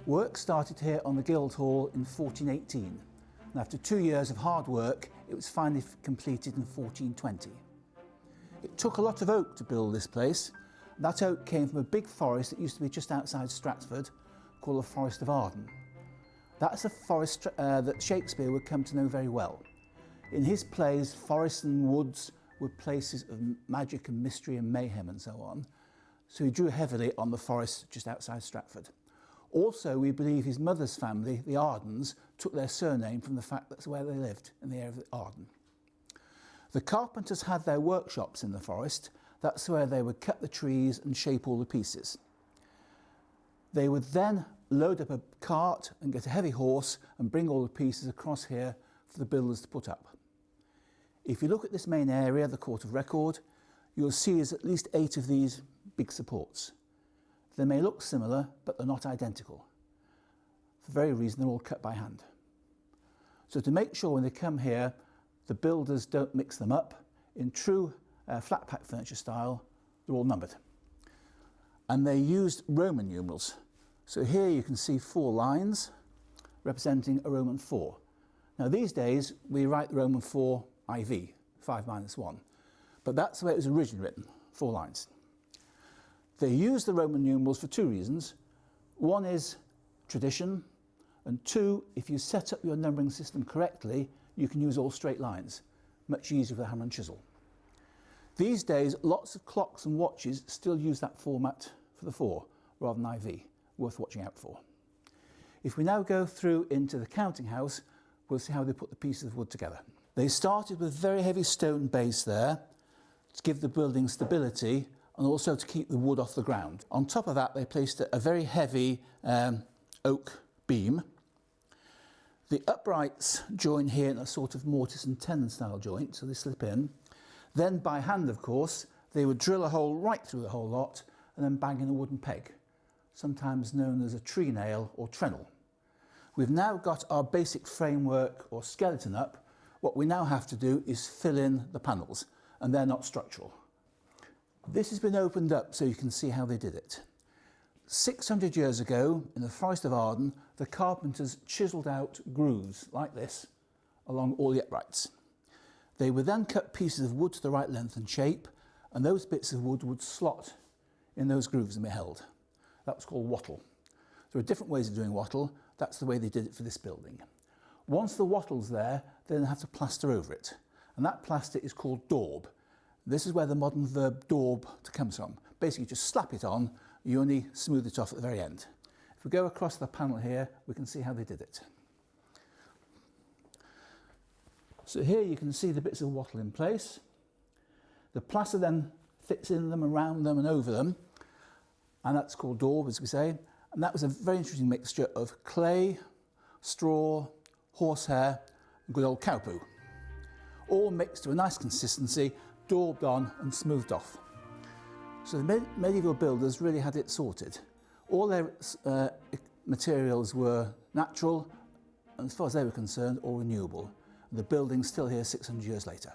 Work started here on the Guildhall in 1418, and after 2 years of hard work, it was finally completed in 1420. It took a lot of oak to build this place. That oak came from a big forest that used to be just outside Stratford, called the Forest of Arden. That's a forest that Shakespeare would come to know very well. In his plays, forests and woods were places of magic and mystery and mayhem and so on, so he drew heavily on the forest just outside Stratford. Also, we believe his mother's family, the Ardens, took their surname from the fact that's where they lived, in the area of Arden. The carpenters had their workshops in the forest. That's where they would cut the trees and shape all the pieces. They would then load up a cart and get a heavy horse and bring all the pieces across here for the builders to put up. If you look at this main area, the Court of Record, you'll see there's at least 8 of these big supports. They may look similar, but they're not identical. For the very reason they're all cut by hand. So to make sure when they come here, the builders don't mix them up, in true flat pack furniture style, they're all numbered. And they used Roman numerals. So here you can see 4 lines representing a Roman 4. Now these days we write the Roman 4 IV, 5 minus 1. But that's the way it was originally written, 4 lines. They use the Roman numerals for 2 reasons. One is tradition, and 2, if you set up your numbering system correctly, you can use all straight lines, much easier with a hammer and chisel. These days, lots of clocks and watches still use that format for the 4, rather than IV, worth watching out for. If we now go through into the counting house, we'll see how they put the pieces of wood together. They started with a very heavy stone base there to give the building stability and also to keep the wood off the ground. On top of that, they placed a very heavy oak beam. The uprights join here in a sort of mortise and tenon style joint, so they slip in. Then by hand, of course, they would drill a hole right through the whole lot and then bang in a wooden peg, sometimes known as a tree nail or trennel. We've now got our basic framework or skeleton up. What we now have to do is fill in the panels, and they're not structural. This has been opened up so you can see how they did it. 600 years ago, in the Forest of Arden, the carpenters chiselled out grooves like this along all the uprights. They would then cut pieces of wood to the right length and shape, and those bits of wood would slot in those grooves and be held. That was called wattle. There are different ways of doing wattle. That's the way they did it for this building. Once the wattle's there, they then have to plaster over it, and that plaster is called daub. This is where the modern verb daub comes from. Basically, just slap it on, you only smooth it off at the very end. If we go across the panel here, we can see how they did it. So here you can see the bits of wattle in place. The plaster then fits in them, around them and over them, and that's called daub, as we say. And that was a very interesting mixture of clay, straw, horsehair and good old cow poo. All mixed to a nice consistency, daubed on and smoothed off. So the medieval builders really had it sorted. All their materials were natural, and as far as they were concerned, all renewable. The building's still here 600 years later.